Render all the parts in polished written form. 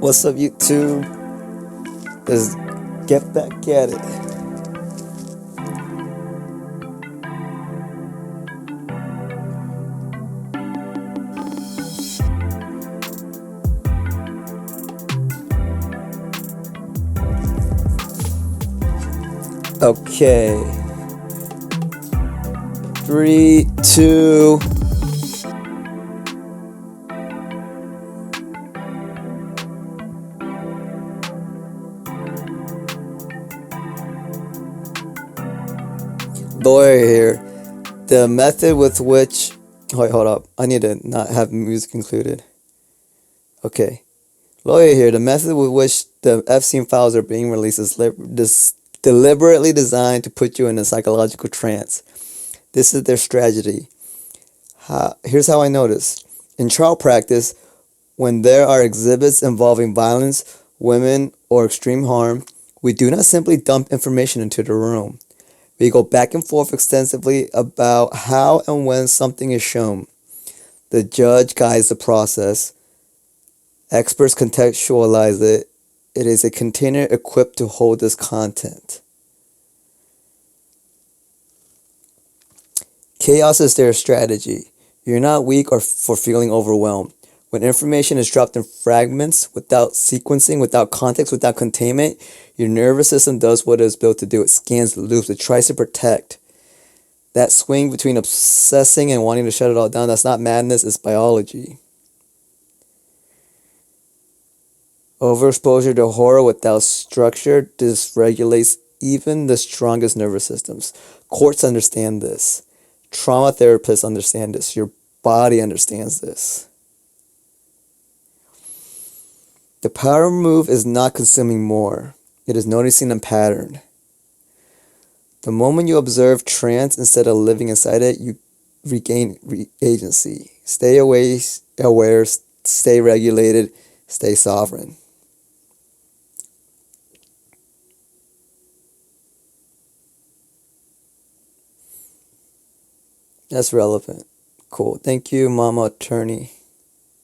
What's up, YouTube? Let's get back at it. Okay. 3, 2. Lawyer here. The method with which... Wait, hold up. I need to not have music included. Okay. Lawyer here. The method with which the Epstein files are being released is deliberately designed to put you in a psychological trance. This is their strategy. Here's how I know this. In trial practice, when there are exhibits involving violence, women, or extreme harm, we do not simply dump information into the room. We go back and forth extensively about how and when something is shown. The judge guides the process. Experts contextualize it. It is a container equipped to hold this content. Chaos is their strategy. You're not weak or for feeling overwhelmed. When information is dropped in fragments, without sequencing, without context, without containment, your nervous system does what it is built to do. It scans the loops. It tries to protect. That swing between obsessing and wanting to shut it all down, that's not madness, it's biology. Overexposure to horror without structure dysregulates even the strongest nervous systems. Courts understand this. Trauma therapists understand this. Your body understands this. The power move is not consuming more. It is noticing a pattern. The moment you observe trance instead of living inside it, you regain agency. Stay aware, stay regulated, stay sovereign. That's relevant. Cool. Thank you, Mama Attorney.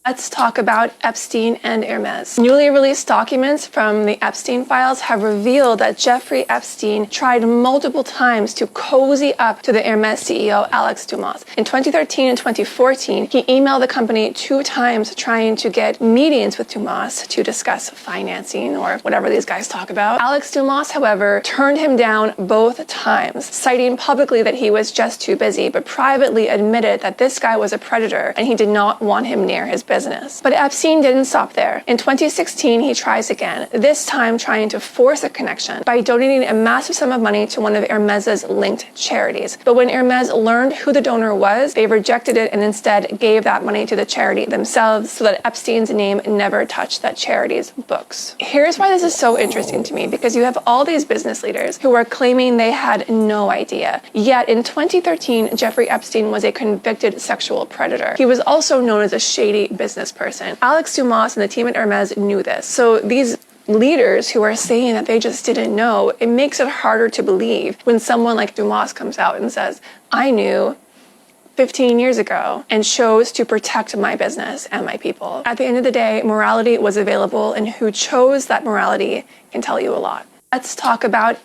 Let's talk about Epstein and Hermes. Newly released documents from the Epstein files have revealed that Jeffrey Epstein tried multiple times to cozy up to the Hermes CEO, Alex Dumas. In 2013 and 2014, he emailed the company 2 times trying to get meetings with Dumas to discuss financing or whatever these guys talk about. Alex Dumas, however, turned him down both times, citing publicly that he was just too busy, but privately admitted that this guy was a predator and he did not want him near his business. But Epstein didn't stop there. In 2016, he tries again, this time trying to force a connection by donating a massive sum of money to one of Hermes's linked charities. But when Hermes learned who the donor was, they rejected it and instead gave that money to the charity themselves so that Epstein's name never touched that charity's books. Here's why this is so interesting to me, because you have all these business leaders who are claiming they had no idea. Yet in 2013, Jeffrey Epstein was a convicted sexual predator. He was also known as a shady business person. Alex Dumas and the team at Hermes knew this. So these leaders who are saying that they just didn't know, it makes it harder to believe when someone like Dumas comes out and says, I knew 15 years ago and chose to protect my business and my people. At the end of the day, morality was available, and who chose that morality can tell you a lot. Let's talk about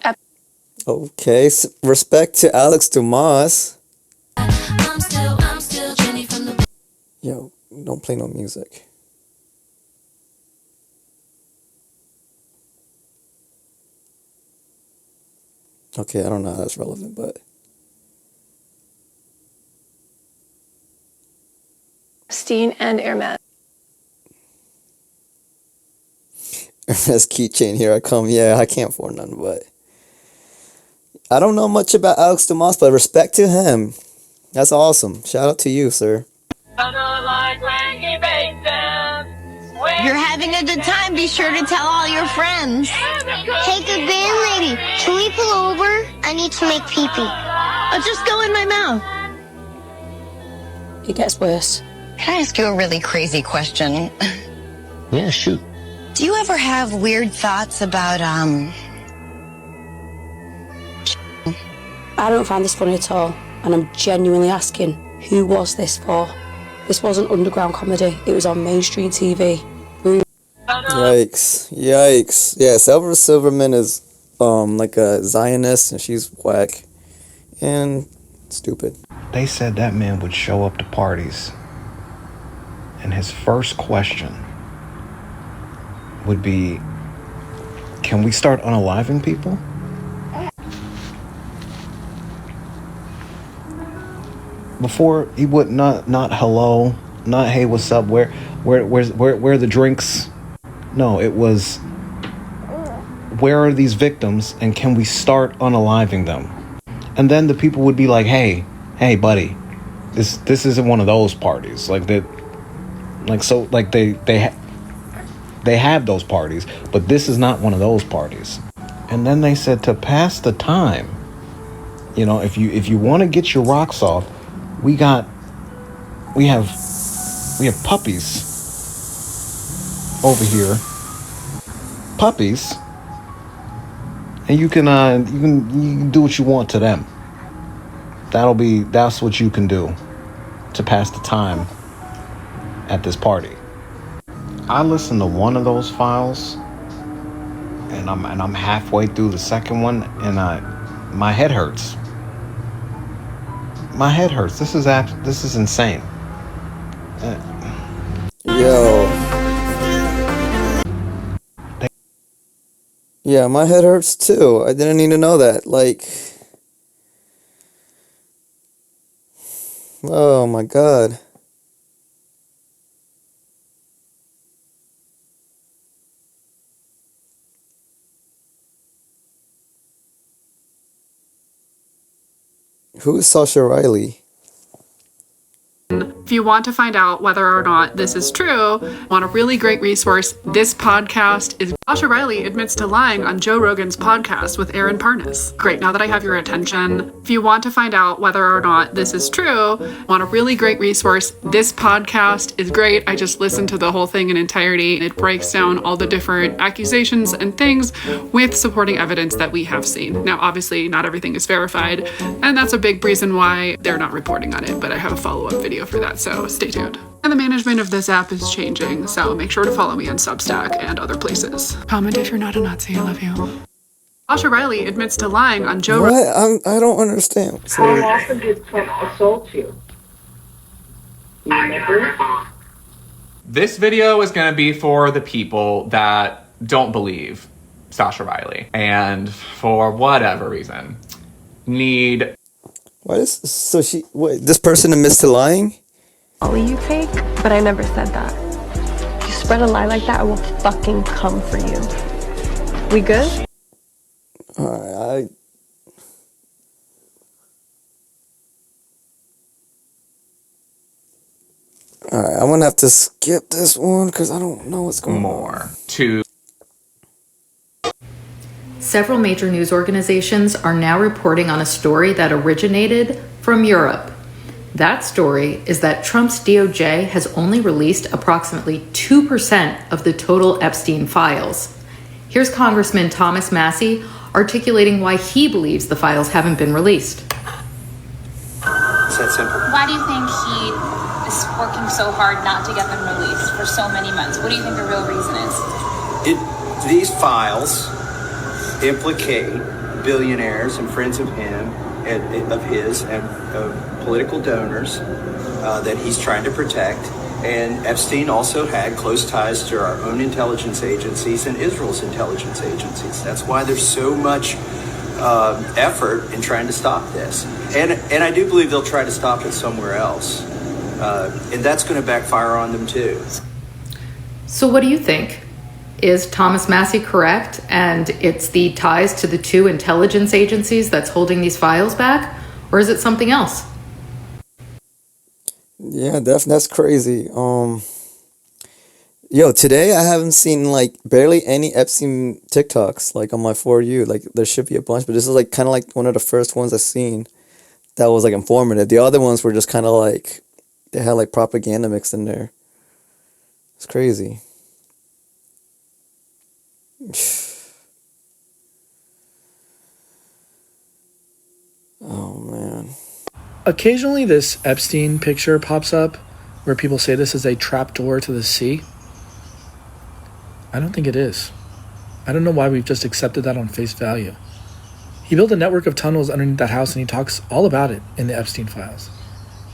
Okay, respect to Alex Dumas. Yo, don't play no music. Okay, I don't know how that's relevant, but... Epstein and Hermes. Hermes keychain, here I come. Yeah, I can't afford none, but... I don't know much about Alex Dumas, but respect to him. That's awesome. Shout out to you, sir. You're having a good time. Be sure to tell all your friends. Hey, good band lady, can we pull over? I need to make pee-pee. I'll just go in my mouth. It gets worse. Can I ask you a really crazy question? Yeah, shoot. Do you ever have weird thoughts about, I don't find this funny at all, and I'm genuinely asking, who was this for? This wasn't underground comedy, it was on mainstream TV. Yikes. Yikes. Yeah, Silverman is like a Zionist and she's whack and stupid. They said that man would show up to parties and his first question would be, can we start unaliving people? Before he would not hello, not hey, what's up, where are the drinks? No, it was, where are these victims and can we start unaliving them? And then the people would be like, hey buddy, this isn't one of those parties. Like that, like, so like they have those parties, but this is not one of those parties. And then they said to pass the time, you know, if you want to get your rocks off, we have puppies over here. Puppies. And you can do what you want to them. That's what you can do to pass the time at this party. I listened to one of those files and I'm halfway through the second one and my head hurts. My head hurts. This is insane. Yo. Yeah, my head hurts too. I didn't need to know that. Like, oh my God. Who is Sascha Riley? If you want to find out whether or not this is true, want a really great resource, this podcast is Sascha Riley admits to lying on Joe Rogan's podcast with Aaron Parnas. Great, now that I have your attention. If you want to find out whether or not this is true, want a really great resource, this podcast is great. I just listened to the whole thing in entirety. It breaks down all the different accusations and things with supporting evidence that we have seen. Now, obviously, not everything is verified, and that's a big reason why they're not reporting on it, but I have a follow-up video for that, so stay tuned. And the management of this app is changing, so make sure to follow me on Substack and other places. Comment if you're not a Nazi. I love you. Sascha Riley admits to lying on Joe. What? I don't understand. How often did Trump assault you? You remember? This video is going to be for the people that don't believe Sascha Riley and for whatever reason need. What is so she? Wait, this person admits to lying? All you fake, but I never said that. If you spread a lie like that, I will fucking come for you. We good? Alright, I'm gonna have to skip this one because I don't know what's going on. Several major news organizations are now reporting on a story that originated from Europe. That story is that Trump's DOJ has only released approximately 2% of the total Epstein files. Here's Congressman Thomas Massie articulating why he believes the files haven't been released. It's that simple. Why do you think he is working so hard not to get them released for so many months? What do you think the real reason is? These files implicate billionaires and friends of him, of his, and political donors that he's trying to protect. And Epstein also had close ties to our own intelligence agencies and Israel's intelligence agencies. That's why there's so much effort in trying to stop this. And I do believe they'll try to stop it somewhere else. And that's going to backfire on them too. So what do you think? Is Thomas Massie correct, and it's the ties to the two intelligence agencies that's holding these files back? Or is it something else? Yeah, that's crazy. Yo, today I haven't seen like barely any Epstein TikToks like on my For You. Like there should be a bunch, but this is like kind of like one of the first ones I've seen that was like informative. The other ones were just kind of like they had like propaganda mixed in there. It's crazy. Oh man. Occasionally this Epstein picture pops up where people say this is a trapdoor to the sea. I don't think it is. I don't know why we've just accepted that on face value. He built a network of tunnels underneath that house, and he talks all about it in the Epstein files.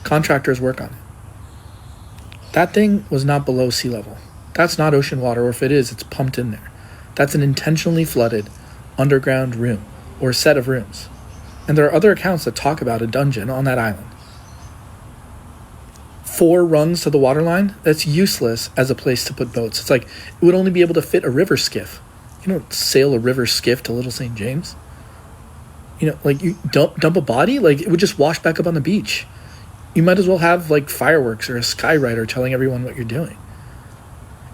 Contractors work on it. That thing was not below sea level. That's not ocean water, or if it is, it's pumped in there. That's an intentionally flooded underground room, or a set of rooms. And there are other accounts that talk about a dungeon on that island. 4 rungs to the waterline, that's useless as a place to put boats. It's like, it would only be able to fit a river skiff. You don't sail a river skiff to Little St. James. You know, like, you dump a body, like, it would just wash back up on the beach. You might as well have, like, fireworks or a skywriter telling everyone what you're doing.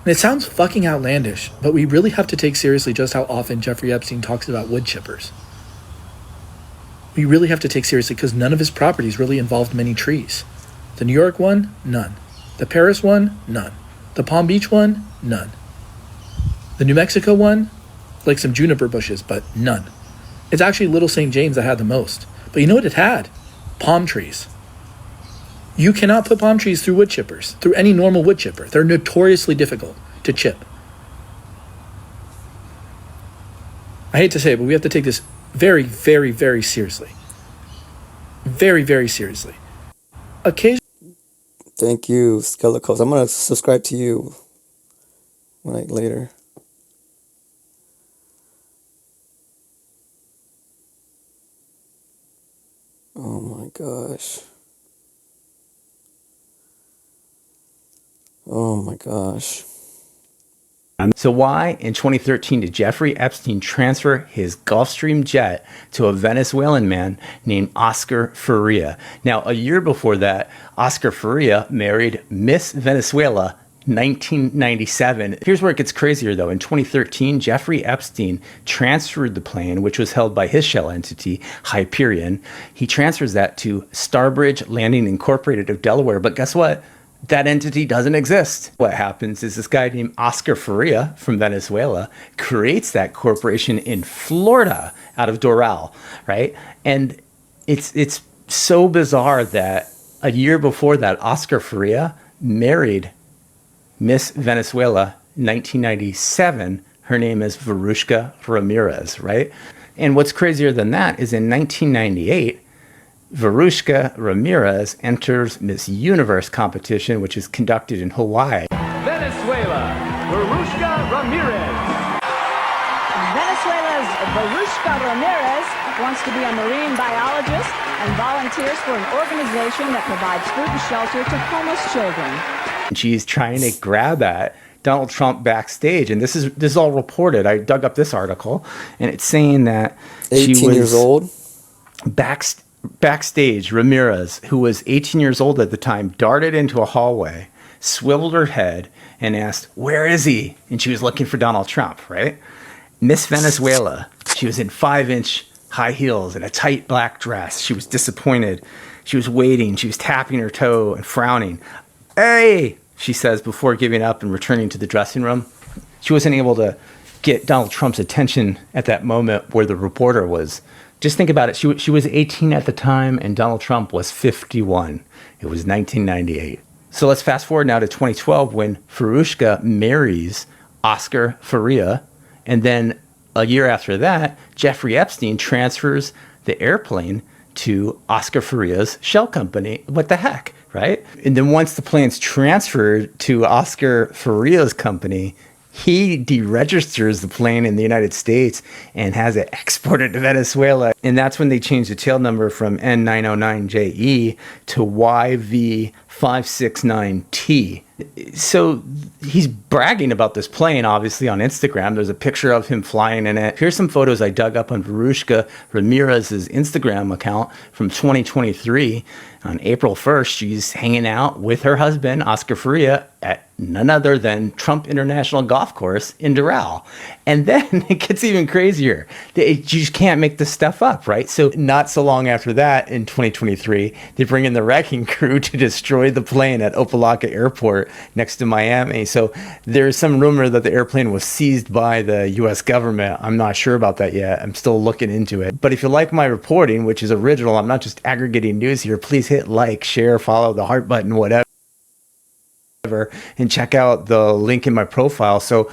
And it sounds fucking outlandish, but we really have to take seriously just how often Jeffrey Epstein talks about wood chippers. We really have to take seriously because none of his properties really involved many trees. The New York one, none. The Paris one, none. The Palm Beach one, none. The New Mexico one, like some juniper bushes, but none. It's actually Little St. James that had the most. But you know what it had? Palm trees. You cannot put palm trees through wood chippers, through any normal wood chipper. They're notoriously difficult to chip. I hate to say it, but we have to take this very, very, very seriously. Very, very seriously. Occasionally. Thank you, Skelecos. I'm gonna subscribe to you like later. Oh my gosh. Oh my gosh. So why in 2013 did Jeffrey Epstein transfer his Gulfstream jet to a Venezuelan man named Oscar Faria? Now, a year before that, Oscar Faria married Miss Venezuela 1997. Here's where it gets crazier though. In 2013, Jeffrey Epstein transferred the plane, which was held by his shell entity, Hyperion. He transfers that to Starbridge Landing Incorporated of Delaware. But guess what? That entity doesn't exist. What happens is this guy named Oscar Faria from Venezuela creates that corporation in Florida out of Doral, right? And it's so bizarre that a year before that, Oscar Faria married Miss Venezuela in 1997. Her name is Verushka Ramirez, right? And what's crazier than that is in 1998, Verushka Ramirez enters Miss Universe competition, which is conducted in Hawaii. Venezuela, Verushka Ramirez. Venezuela's Verushka Ramirez wants to be a marine biologist and volunteers for an organization that provides food and shelter to homeless children. She's trying to grab at Donald Trump backstage, and this is all reported. I dug up this article, and it's saying that 18 she was years old. Backstage, Ramirez, who was 18 years old at the time, darted into a hallway, swiveled her head, and asked, "Where is he?" And she was looking for Donald Trump, right? Miss Venezuela, she was in 5-inch high heels and a tight black dress. She was disappointed. She was waiting. She was tapping her toe and frowning. "Hey," she says before giving up and returning to the dressing room. She wasn't able to get Donald Trump's attention at that moment where the reporter was. Just think about it. She was 18 at the time, and Donald Trump was 51. It was 1998. So let's fast forward now to 2012 when Verushka marries Oscar Faria. And then a year after that, Jeffrey Epstein transfers the airplane to Oscar Faria's shell company. What the heck, right? And then once the plane's transferred to Oscar Faria's company, he deregisters the plane in the United States and has it exported to Venezuela. And that's when they changed the tail number from N909JE to YV569T. So he's bragging about this plane, obviously, on Instagram. There's a picture of him flying in it. Here's some photos I dug up on Verushka Ramirez's Instagram account from 2023. On April 1st, she's hanging out with her husband, Oscar Faria, at none other than Trump International Golf Course in Doral. And then it gets even crazier. You just can't make this stuff up, right? So not so long after that, in 2023, they bring in the wrecking crew to destroy the plane at Opa-locka Airport next to Miami. So there's some rumor that the airplane was seized by the U.S. government. I'm not sure about that yet. I'm still looking into it. But if you like my reporting, which is original, I'm not just aggregating news here, please hit like, share, follow, the heart button, whatever, and check out the link in my profile. So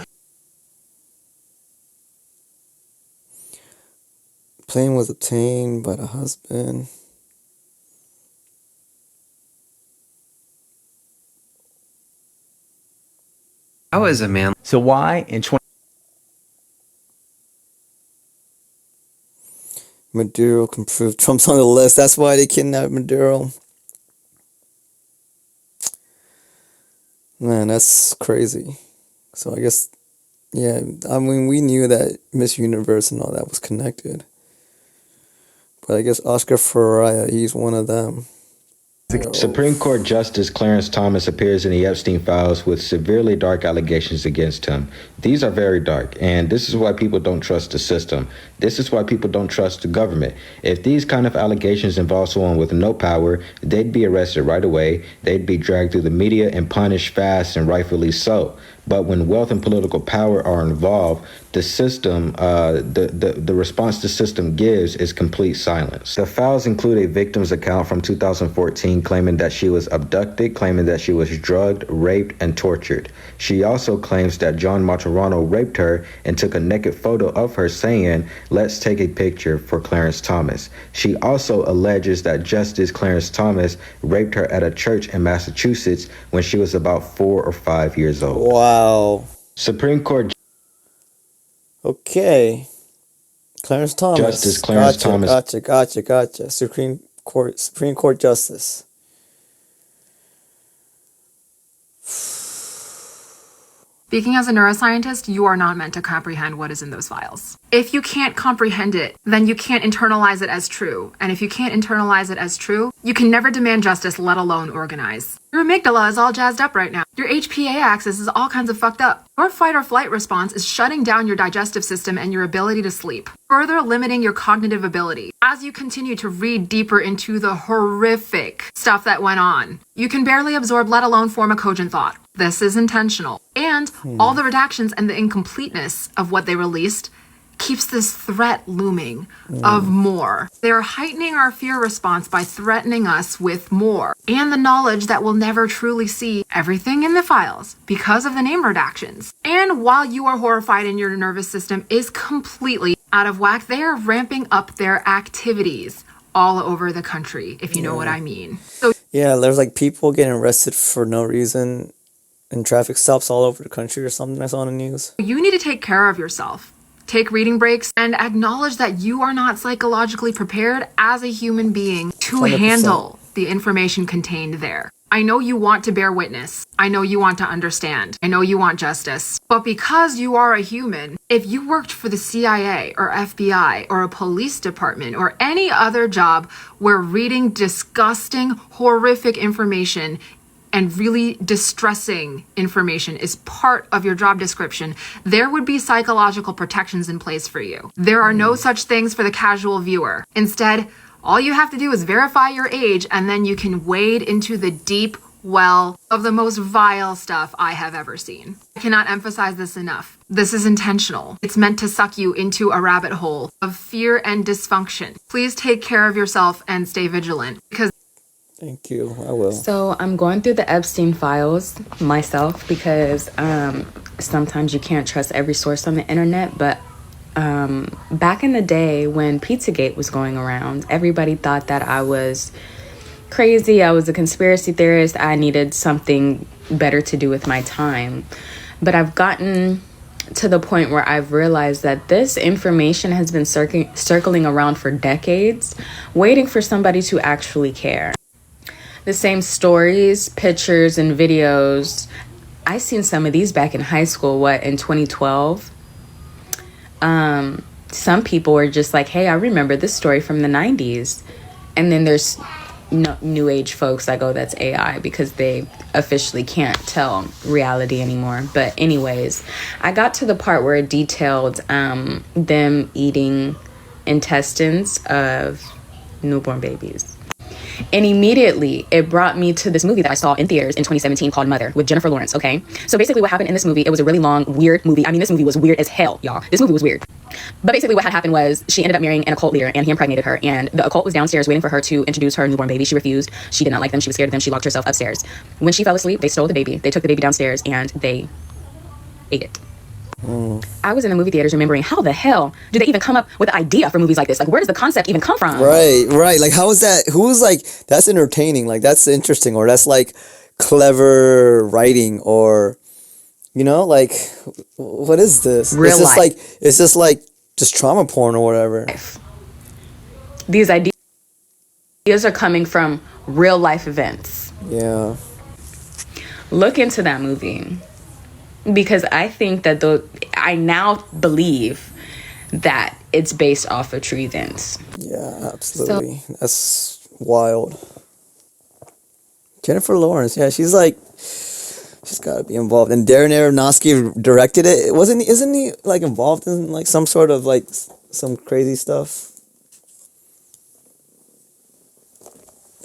plane was obtained by the husband. How is a man? So why in 20? Maduro can prove Trump's on the list. That's why they kidnapped Maduro. Man, that's crazy. So I guess, yeah, I mean, we knew that Miss Universe and all that was connected. But I guess Oscar Faria, he's one of them. Supreme Court Justice Clarence Thomas appears in the Epstein files with severely dark allegations against him. These are very dark, and this is why people don't trust the system. This is why people don't trust the government. If these kind of allegations involve someone with no power, they'd be arrested right away. They'd be dragged through the media and punished fast, and rightfully so. But when wealth and political power are involved, the system, the response the system gives is complete silence. The files include a victim's account from 2014 claiming that she was abducted, claiming that she was drugged, raped, and tortured. She also claims that John Martirano raped her and took a naked photo of her saying, "Let's take a picture for Clarence Thomas." She also alleges that Justice Clarence Thomas raped her at a church in Massachusetts when she was about 4 or 5 years old. Wow. Supreme Court. Okay. Clarence Thomas. Justice Clarence Thomas. Gotcha. Supreme Court Justice. Speaking as a neuroscientist, you are not meant to comprehend what is in those files. If you can't comprehend it, then you can't internalize it as true. And if you can't internalize it as true, you can never demand justice, let alone organize. Your amygdala is all jazzed up right now. Your HPA axis is all kinds of fucked up. Your fight or flight response is shutting down your digestive system and your ability to sleep, further limiting your cognitive ability. As you continue to read deeper into the horrific stuff that went on, you can barely absorb, let alone form a cogent thought. This is intentional. And all the redactions and the incompleteness of what they released keeps this threat looming of more. They're heightening our fear response by threatening us with more and the knowledge that we'll never truly see everything in the files because of the name redactions. And while you are horrified and your nervous system is completely out of whack, they are ramping up their activities all over the country, if you know what I mean. So yeah, there's like people getting arrested for no reason and traffic stops all over the country or something I saw on the news. you need to take care of yourself. Take reading breaks and acknowledge that you are not psychologically prepared as a human being to 100%. handle the information contained there. I know you want to bear witness. I know you want to understand. I know you want justice. But because you are a human, if you worked for the CIA or FBI or a police department or any other job where reading disgusting, horrific information and really distressing information is part of your job description, there would be psychological protections in place for you. There are no such things for the casual viewer. Instead, all you have to do is verify your age, and then you can wade into the deep well of the most vile stuff I have ever seen. I cannot emphasize this enough. This is intentional. It's meant to suck you into a rabbit hole of fear and dysfunction. Please take care of yourself and stay vigilant, because Thank you. I will. So I'm going through the Epstein files myself because sometimes you can't trust every source on the internet. But back in the day when Pizzagate was going around, everybody thought that I was crazy. I was a conspiracy theorist. I needed something better to do with my time. But I've gotten to the point where I've realized that this information has been circling around for decades, waiting for somebody to actually care. The same stories, pictures, and videos. I seen some of these back in high school, in 2012? Some people were just like, hey, I remember this story from the 90s. And then there's new age folks like, oh, that's AI, because they officially can't tell reality anymore. But anyways, I got to the part where it detailed them eating intestines of newborn babies. And immediately it brought me to this movie that I saw in theaters in 2017 called Mother with Jennifer Lawrence, okay? So basically what happened in this movie, it was a really long, weird movie. I mean, this movie was weird as hell, y'all. This movie was weird. But basically what had happened was she ended up marrying an occult leader and he impregnated her. And the occult was downstairs waiting for her to introduce her newborn baby. She refused. She did not like them. She was scared of them. She locked herself upstairs. When she fell asleep, they stole the baby. They took the baby downstairs and they ate it. I was in the movie theaters remembering, how the hell do they even come up with the idea for movies like this? Like, where does the concept even come from? Right. Like, how is that? Who's like, that's entertaining. Like, that's interesting. Or that's like clever writing. Or, you know, like, what is this? Real life. It's just like just trauma porn or whatever. These ideas are coming from real life events. Yeah. Look into that movie. Because I think that I now believe that it's based off of true events. Yeah, absolutely. That's wild. Jennifer Lawrence, yeah, she's got to be involved. And Darren Aronofsky directed it. Isn't he like involved in like some sort of like some crazy stuff?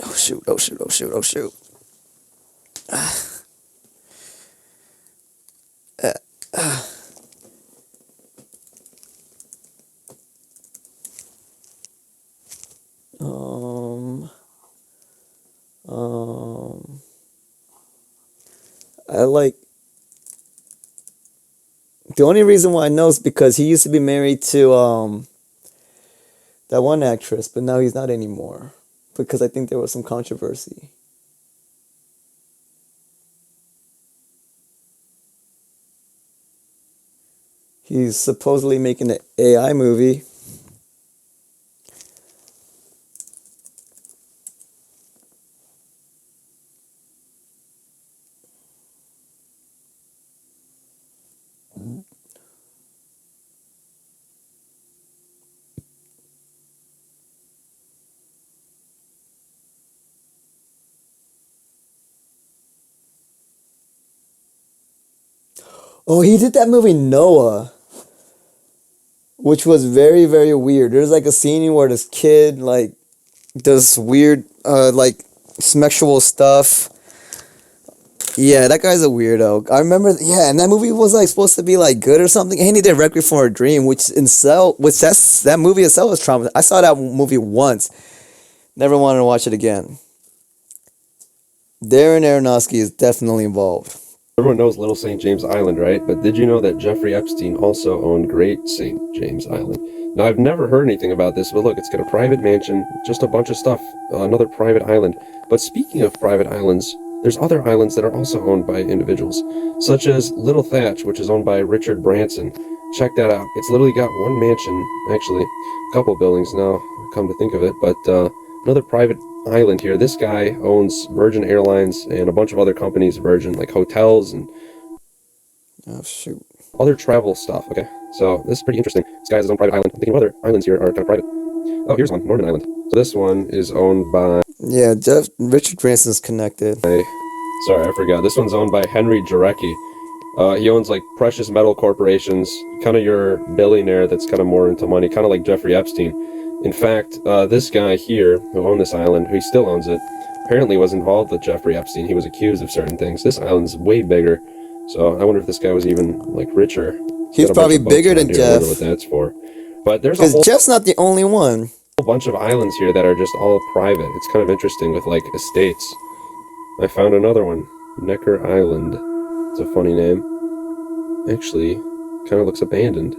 Oh shoot. I like, the only reason why I know is because he used to be married to that one actress, but now he's not anymore because I think there was some controversy. He's supposedly making an AI movie. Oh, he did that movie Noah, which was very, very weird. There's like a scene where this kid like does weird like sexual stuff. Yeah, that guy's a weirdo. I remember, yeah, and that movie was like supposed to be like good or something. And he did Requiem for a Dream, that movie itself was traumatizing. I saw that movie once, never wanted to watch it again. Darren Aronofsky is definitely involved. Everyone knows Little St. James Island, right? But did you know that Jeffrey Epstein also owned Great St. James Island? Now, I've never heard anything about this, but look, it's got a private mansion, just a bunch of stuff, another private island. But speaking of private islands, there's other islands that are also owned by individuals, such as Little Thatch, which is owned by Richard Branson. Check that out. It's literally got one mansion, actually, a couple buildings now, come to think of it, but another private island here. This guy owns Virgin Airlines and a bunch of other companies, Virgin, like hotels and other travel stuff. Okay, so this is pretty interesting. This guy has his own private island. I'm thinking of other islands here are kind of private. Oh, here's one, Norman Island. So this one is owned by... Yeah, Richard Branson's connected. Sorry, I forgot. This one's owned by Henry Jarecki. He owns like precious metal corporations, kind of your billionaire that's kind of more into money, kind of like Jeffrey Epstein. In fact, this guy here, who owned this island, who still owns it, apparently was involved with Jeffrey Epstein. He was accused of certain things. This island's way bigger, so I wonder if this guy was even, like, richer. He's probably bigger than Jeff. I wonder what that's for. But there's because Jeff's not the only one. A bunch of islands here that are just all private. It's kind of interesting with, like, estates. I found another one. Necker Island. It's a funny name. Actually, kind of looks abandoned.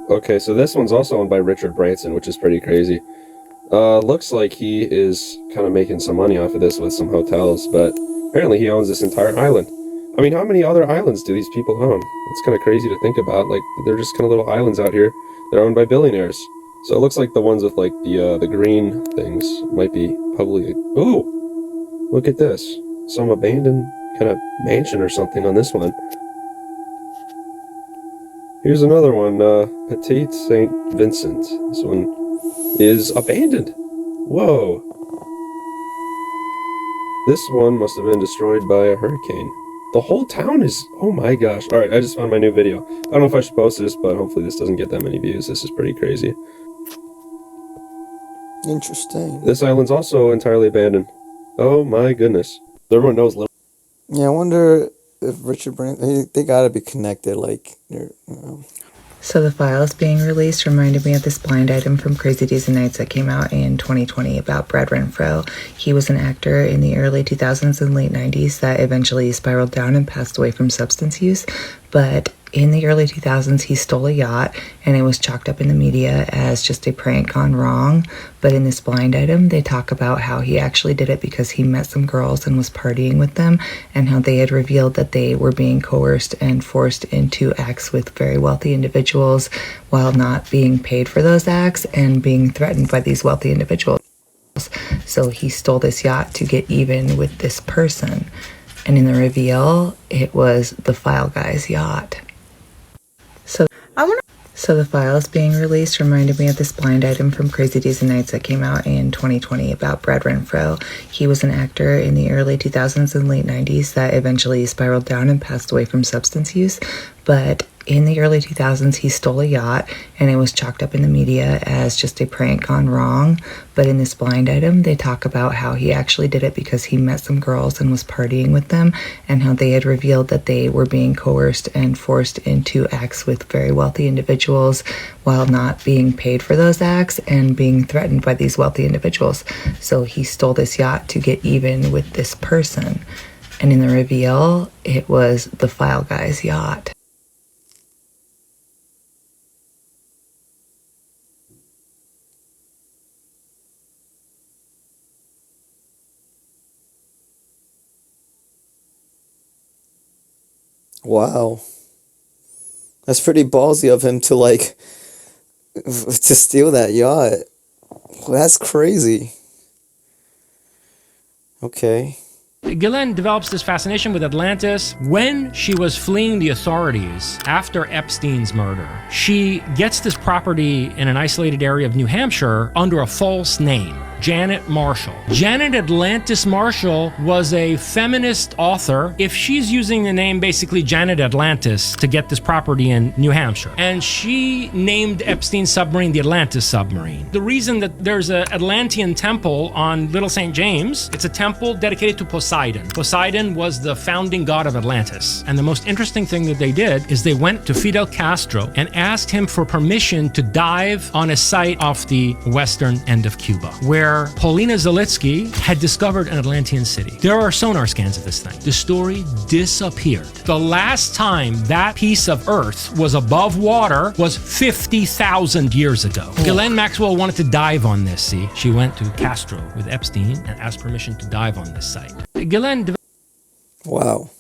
Okay, so this one's also owned by Richard Branson, which is pretty crazy. Looks like he is kind of making some money off of this with some hotels, but apparently he owns this entire island. I mean, how many other islands do these people own? It's kind of crazy to think about. Like, they're just kind of little islands out here that are owned by billionaires. So it looks like the ones with, like, the green things might be probably... Ooh! Look at this. Some abandoned kind of mansion or something on this one. Here's another one, Petite St. Vincent. This one is abandoned. Whoa. This one must have been destroyed by a hurricane. The whole town is... Oh my gosh. Alright, I just found my new video. I don't know if I should post this, but hopefully this doesn't get that many views. This is pretty crazy. Interesting. This island's also entirely abandoned. Oh my goodness. Everyone knows Little... Yeah, I wonder if Richard Branson... They gotta be connected, like... So the files being released reminded me of this blind item from Crazy Days and Nights that came out in 2020 about Brad Renfro. He was an actor in the early 2000s and late 90s that eventually spiraled down and passed away from substance use. But in the early 2000s, he stole a yacht, and it was chalked up in the media as just a prank gone wrong. But in this blind item, they talk about how he actually did it because he met some girls and was partying with them, and how they had revealed that they were being coerced and forced into acts with very wealthy individuals while not being paid for those acts and being threatened by these wealthy individuals. So he stole this yacht to get even with this person. And in the reveal, it was the file guy's yacht. So the files being released reminded me of this blind item from Crazy Days and Nights that came out in 2020 about Brad Renfro. He was an actor in the early 2000s and late 90s that eventually spiraled down and passed away from substance use. But in the early 2000s, he stole a yacht, and it was chalked up in the media as just a prank gone wrong. But in this blind item, they talk about how he actually did it because he met some girls and was partying with them, and how they had revealed that they were being coerced and forced into acts with very wealthy individuals while not being paid for those acts and being threatened by these wealthy individuals. So he stole this yacht to get even with this person. And in the reveal, it was the file guy's yacht. Wow. That's pretty ballsy of him to like to steal that yacht. Well, that's crazy. Okay. Ghislaine develops this fascination with Atlantis when she was fleeing the authorities after Epstein's murder. She gets this property in an isolated area of New Hampshire under a false name, Janet Marshall. Janet Atlantis Marshall was a feminist author. If she's using the name basically Janet Atlantis to get this property in New Hampshire, and she named Epstein's submarine the Atlantis submarine. The reason that there's an Atlantean temple on Little St. James, it's a temple dedicated to Poseidon. Poseidon was the founding god of Atlantis. And the most interesting thing that they did is they went to Fidel Castro and asked him for permission to dive on a site off the western end of Cuba, where Paulina Zalitsky had discovered an Atlantean city. There are sonar scans of this thing. The story disappeared. The last time that piece of Earth was above water was 50,000 years ago. Ghislaine Maxwell wanted to dive on this, see? She went to Castro with Epstein and asked permission to dive on this site. Ghislaine... Wow.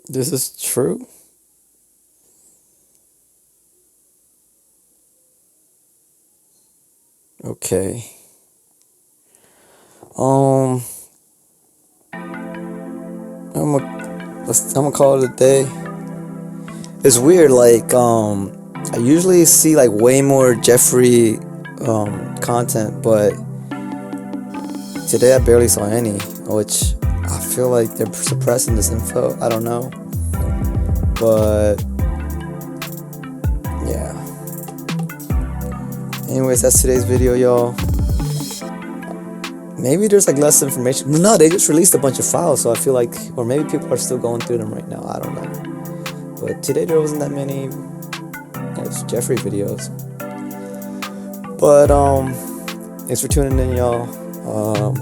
This is true? Okay. I'm gonna call it a day. It's weird, like, I usually see like way more Jeffrey content, but today I barely saw any, which I feel like they're suppressing this info. I don't know, but yeah. Anyways, that's today's video, y'all. Maybe there's like less information. No, they just released a bunch of files, so I feel like, or maybe people are still going through them right now. I don't know. But today there wasn't that many Jeffrey videos. But thanks for tuning in, y'all.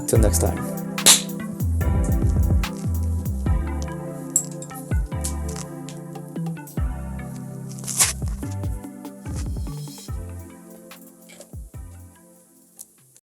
Till next time.